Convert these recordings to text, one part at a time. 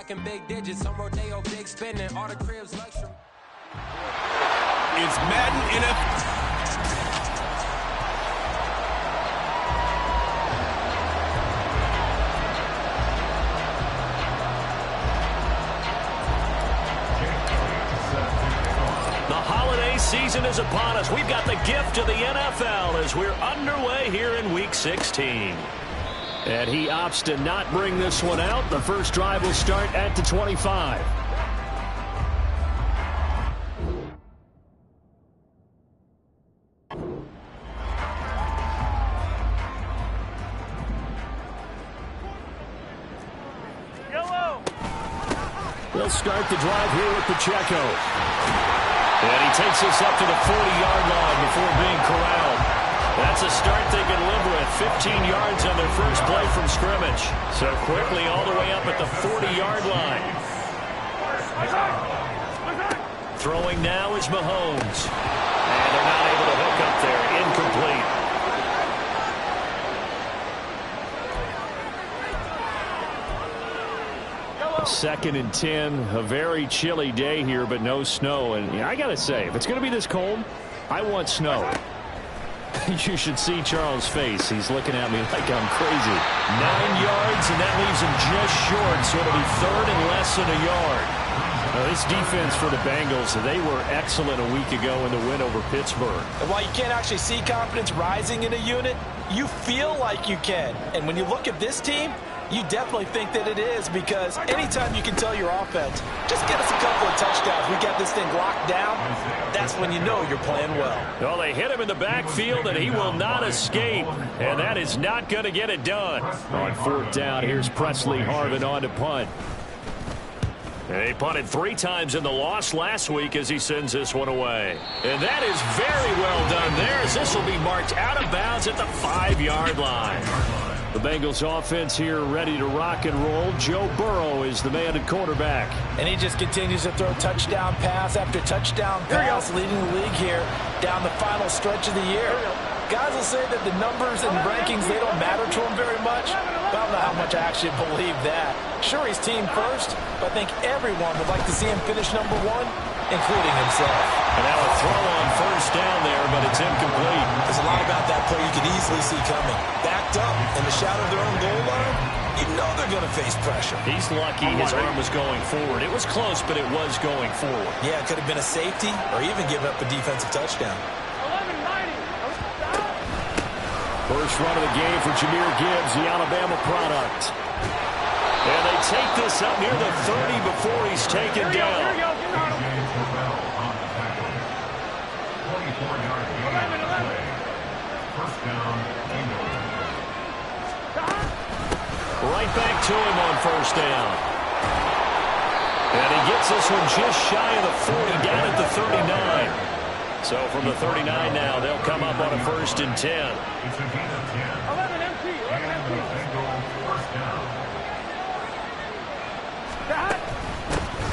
talking big digits. Some rodeo, big spending, all the cribs luxury. It's Madden NFL. Season is upon us. We've got the gift of the NFL as we're underway here in Week 16. And he opts to not bring this one out. The first drive will start at the 25. They'll start the drive here with Pacheco. And he takes us up to the 40-yard line before being corralled. That's a start they can live with. 15 yards on their first play from scrimmage. So quickly all the way up at the 40-yard line. Throwing now is Mahomes. And they're not able to hook up there. Incomplete. Second and 10, a very chilly day here, but no snow. And I got to say, if it's going to be this cold, I want snow. You should see Charles' face. He's looking at me like I'm crazy. 9 yards, and that leaves him just short, so it'll be third and less than a yard. Now, this defense for the Bengals, they were excellent a week ago in the win over Pittsburgh. And while you can't actually see confidence rising in a unit, you feel like you can. And when you look at this team, you definitely think that it is, because anytime you can tell your offense, just get us a couple of touchdowns, we got this thing locked down, that's when you know you're playing well. Well, they hit him in the backfield, and he will not escape, and that is not going to get it done. On fourth down, here's Presley Harvin on to punt. And he punted 3 times in the loss last week as he sends this one away. And that is very well done there, as this will be marked out of bounds at the 5-yard line. The Bengals offense here ready to rock and roll. Joe Burrow is the man at quarterback. And he just continues to throw touchdown pass after touchdown pass, leading the league here down the final stretch of the year. Guys will say that the numbers and rankings, they don't matter to him very much. But I don't know how much I actually believe that. Sure, he's team first, but I think everyone would like to see him finish #1, including himself. And now a throw on first down there, but it's incomplete. There's a lot about that play you can easily see coming. Backed up in the shadow of their own goal line, you know they're going to face pressure. He's lucky his arm was going forward. It was close, but it was going forward. Yeah, it could have been a safety or even give up a defensive touchdown. First run of the game for Jahmyr Gibbs, the Alabama product. And they take this up near the 30 before he's taken down. Right back to him on first down. And he gets this one just shy of the 40, down at the 39. So from the 39 now, they'll come up on a 1st and 10. 11 empty.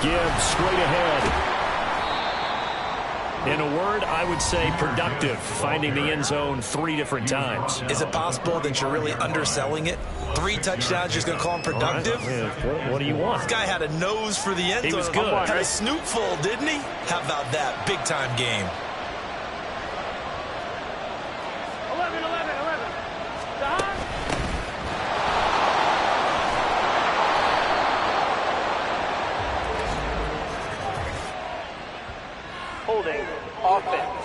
Gibbs straight ahead. In a word, I would say productive, finding the end zone 3 different times. Is it possible that you're really underselling it? 3 touchdowns, just going to call him productive? What do you want? This guy had a nose for the end zone. He was good. Had a snoot full, didn't he? How about that? Big-time game. 11. Holding offense.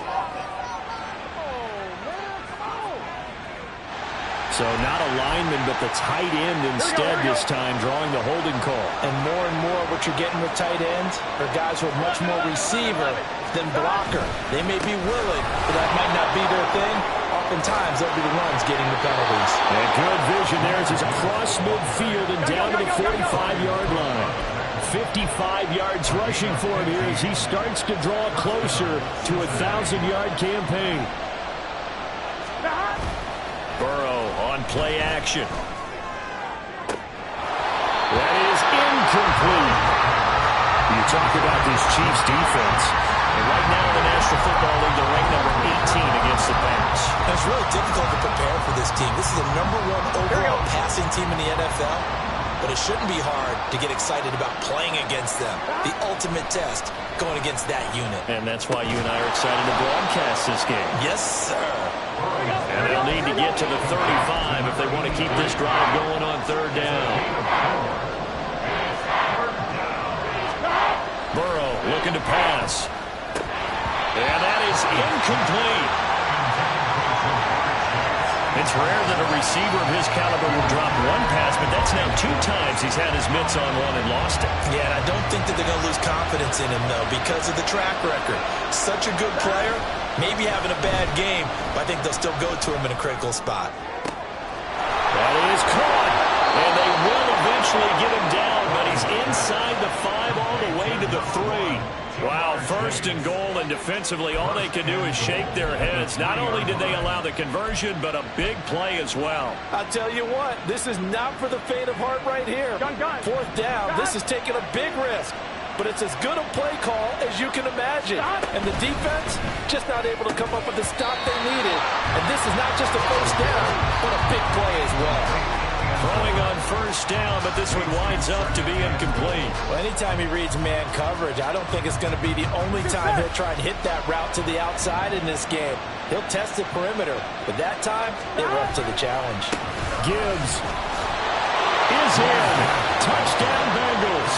So not a lineman, but the tight end instead this time, drawing the holding call. And more what you're getting with tight ends are guys who are much more receiver than blocker. They may be willing, but that might not be their thing. Oftentimes, they'll be the ones getting the penalties. And good vision there as it's across midfield and down to the 45-yard line. 55 yards rushing for him here as he starts to draw closer to a 1,000-yard campaign. Burrow on play action. That is incomplete. You talk about this Chiefs defense. And right now in the National Football League, they're ranked number 18 against the pass. And it's really difficult to prepare for this team. This is the #1 overall passing team in the NFL. but it shouldn't be hard to get excited about playing against them. The ultimate test going against that unit. And that's why you and I are excited to broadcast this game. Yes, sir. And they'll need to get to the 35 if they want to keep this drive going on third down. Burrow looking to pass. And that is incomplete. It's rare that a receiver of his caliber will drop one pass, but that's now 2 times he's had his mitts on one and lost it. Yeah, and I don't think that they're going to lose confidence in him, though, because of the track record. Such a good player, maybe having a bad game, but I think they'll still go to him in a critical spot. That is caught, and they will eventually get him down, but he's inside the 5 all the way to the 3. Wow, first and goal, and defensively all they can do is shake their heads. Not only did they allow the conversion, but a big play as well. I'll tell you what, this is not for the faint of heart right here. Gun. 4th down, this is taking a big risk. But it's as good a play call as you can imagine. And the defense just not able to come up with the stop they needed. And this is not just a first down, but a big play as well. Throwing on first down, but this one winds up to be incomplete. Well, anytime he reads man coverage, I don't think it's going to be the only time he'll try and hit that route to the outside in this game. He'll test the perimeter, but that time, they were up to the challenge. Gibbs is in. Touchdown, Bengals.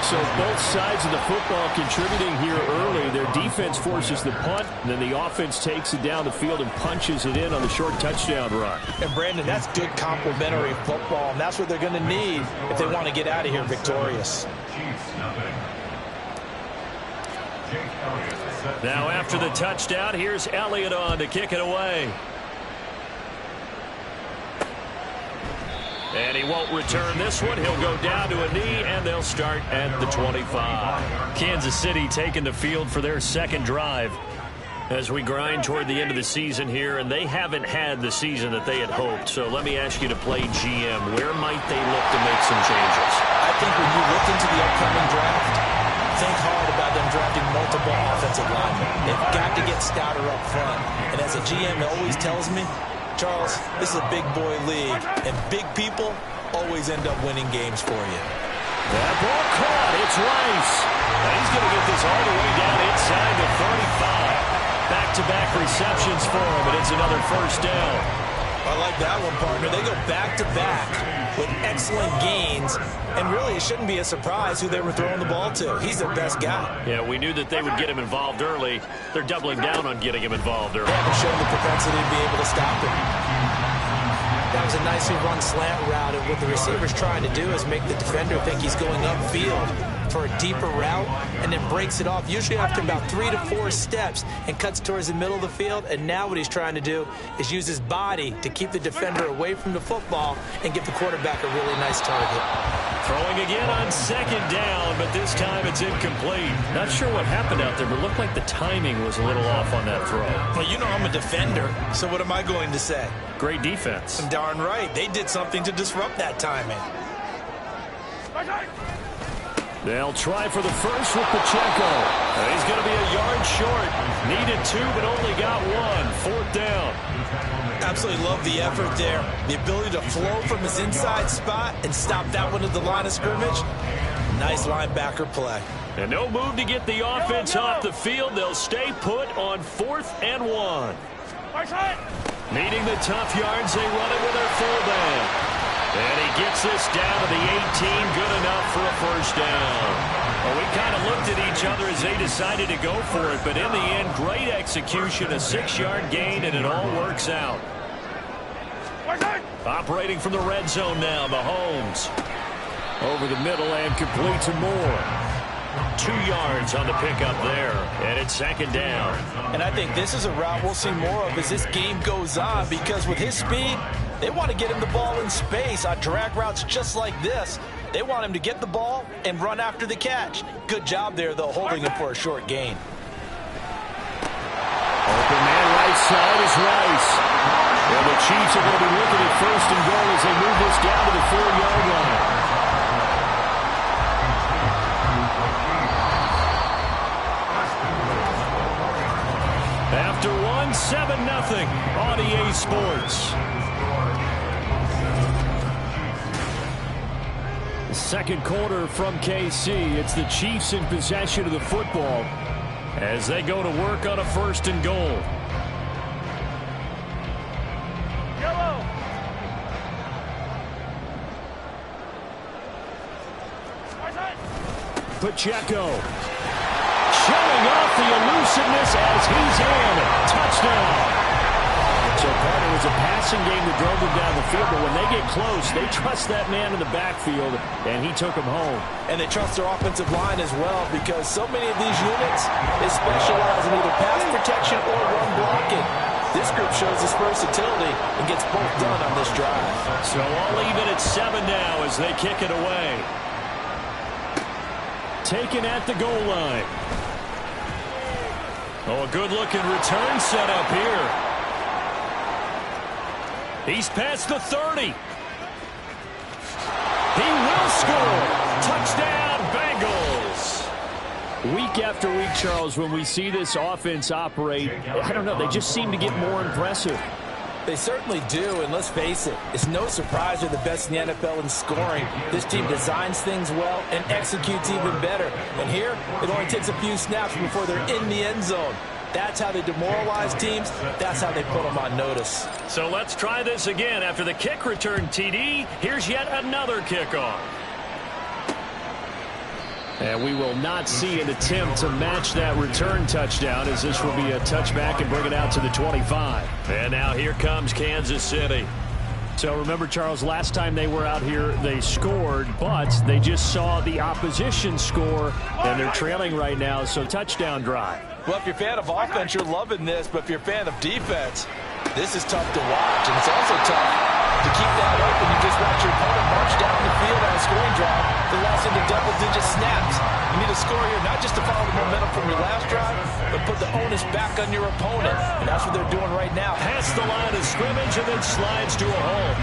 So both sides of the football contributing here early. Their defense forces the punt, and then the offense takes it down the field and punches it in on the short touchdown run. And, Brandon, that's good complementary football, and that's what they're going to need if they want to get out of here victorious. Now after the touchdown, here's Elliott on to kick it away. And he won't return this one. He'll go down to a knee, and they'll start at the 25. Kansas City taking the field for their second drive as we grind toward the end of the season here, and they haven't had the season that they had hoped. So let me ask you to play GM. Where might they look to make some changes? I think when you look into the upcoming draft, think hard about them drafting multiple offensive linemen. They've got to get stouter up front. And as a GM always tells me, Charles, this is a big boy league, and big people always end up winning games for you. That ball caught. It's Rice. And he's going to get this all the way down inside the 35. Back-to-back receptions for him, and it's another first down. I like that one, partner. They go back-to-back with excellent gains, and really it shouldn't be a surprise who they were throwing the ball to. He's their best guy. Yeah, we knew that they would get him involved early. They're doubling down on getting him involved early. They haven't shown the propensity to be able to stop him. That was a nicely run slant route, and what the receiver's trying to do is make the defender think he's going upfield for a deeper route, and then breaks it off, usually after about 3 to 4 steps, and cuts towards the middle of the field. And now what he's trying to do is use his body to keep the defender away from the football and give the quarterback a really nice target. Throwing again on second down, but this time it's incomplete. Not sure what happened out there, but it looked like the timing was a little off on that throw. Well, you know I'm a defender, so what am I going to say? Great defense. Darn right. They did something to disrupt that timing. They'll try for the first with Pacheco. He's going to be a yard short. Needed 2, but only got 1. 4th down. Absolutely love the effort there. The ability to flow from his inside spot and stop that one at the line of scrimmage. Nice linebacker play. And no move to get the offense off the field. They'll stay put on 4th and 1. Needing the tough yards, they run it with their fullback. And he gets this down to the 18, good enough for a first down. Well, we kind of looked at each other as they decided to go for it, but in the end, great execution, a 6-yard gain, and it all works out. Operating from the red zone now, Mahomes. Over the middle and complete to Moore. 2 yards on the pickup there, and it's second down. And I think this is a route we'll see more of as this game goes on, because with his speed, they want to get him the ball in space on drag routes just like this. They want him to get the ball and run after the catch. Good job there, though, holding him for a short gain. Open man right side is Rice. And the Chiefs are going to be looking at first and goal as they move this down to the 4-yard line. After 7-0 on EA Sports. Second quarter from KC. It's the Chiefs in possession of the football as they go to work on a 1st and goal. Yellow. Pacheco showing off the elusiveness as he's in. Touchdown. So part it was a passing game that drove them down the field, but when they get close, they trust that man in the backfield, and he took him home. And they trust their offensive line as well, because so many of these units, they specialize in either pass protection or run blocking. This group shows its versatility and gets both done on this drive. So all even at 7 now as they kick it away. Taken at the goal line. Oh, a good-looking return set up here. He's past the 30. He will score. Touchdown, Bengals. Week after week, Charles, when we see this offense operate, I don't know, they just seem to get more impressive. They certainly do, and let's face it, it's no surprise they're the best in the NFL in scoring. This team designs things well and executes even better. And here, it only takes a few snaps before they're in the end zone. That's how they demoralize teams. That's how they put them on notice. So let's try this again. After the kick return TD, here's yet another kickoff. And we will not see an attempt to match that return touchdown, as this will be a touchback and bring it out to the 25. And now here comes Kansas City. So remember, Charles, last time they were out here, they scored, but they just saw the opposition score, and they're trailing right now, so touchdown drive. Well, if you're a fan of offense, you're loving this, but if you're a fan of defense, this is tough to watch, and it's also tough to keep that up when you just watch your opponent march down the field on a scoring drive that lasts into double-digit snaps. You need a score here, not just to follow the momentum from your last drive, but put the onus back on your opponent, and that's what they're doing right now. Past the line of scrimmage and then slides to a hole.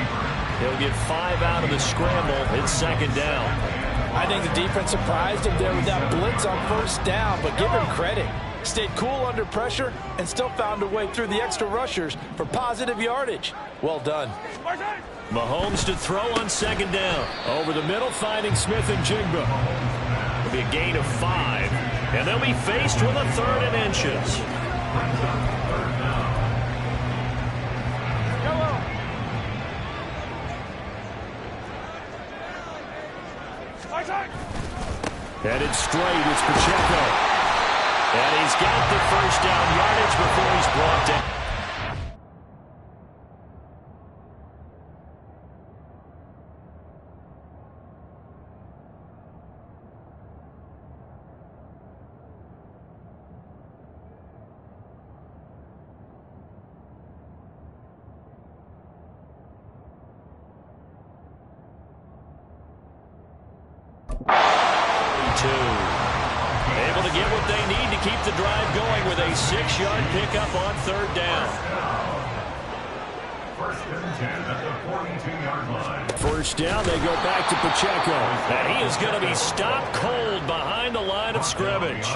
He'll get 5 out of the scramble. It's 2nd down. I think the defense surprised him there with that blitz on 1st down, but give him credit. Stayed cool under pressure and still found a way through the extra rushers for positive yardage. Well done. Mahomes to throw on 2nd down. Over the middle, finding Smith and Jigba. It'll be a gain of 5, and they'll be faced with a 3rd and inches. Headed straight, it's Pacheco. And he's got the 1st down yardage before he's brought down. Able to get what they need to keep the drive going with a 6-yard pickup on 3rd down. 1st and 10 at the 42-yard line. 1st down, they go back to Pacheco. And he is going to be stopped cold behind the line of scrimmage.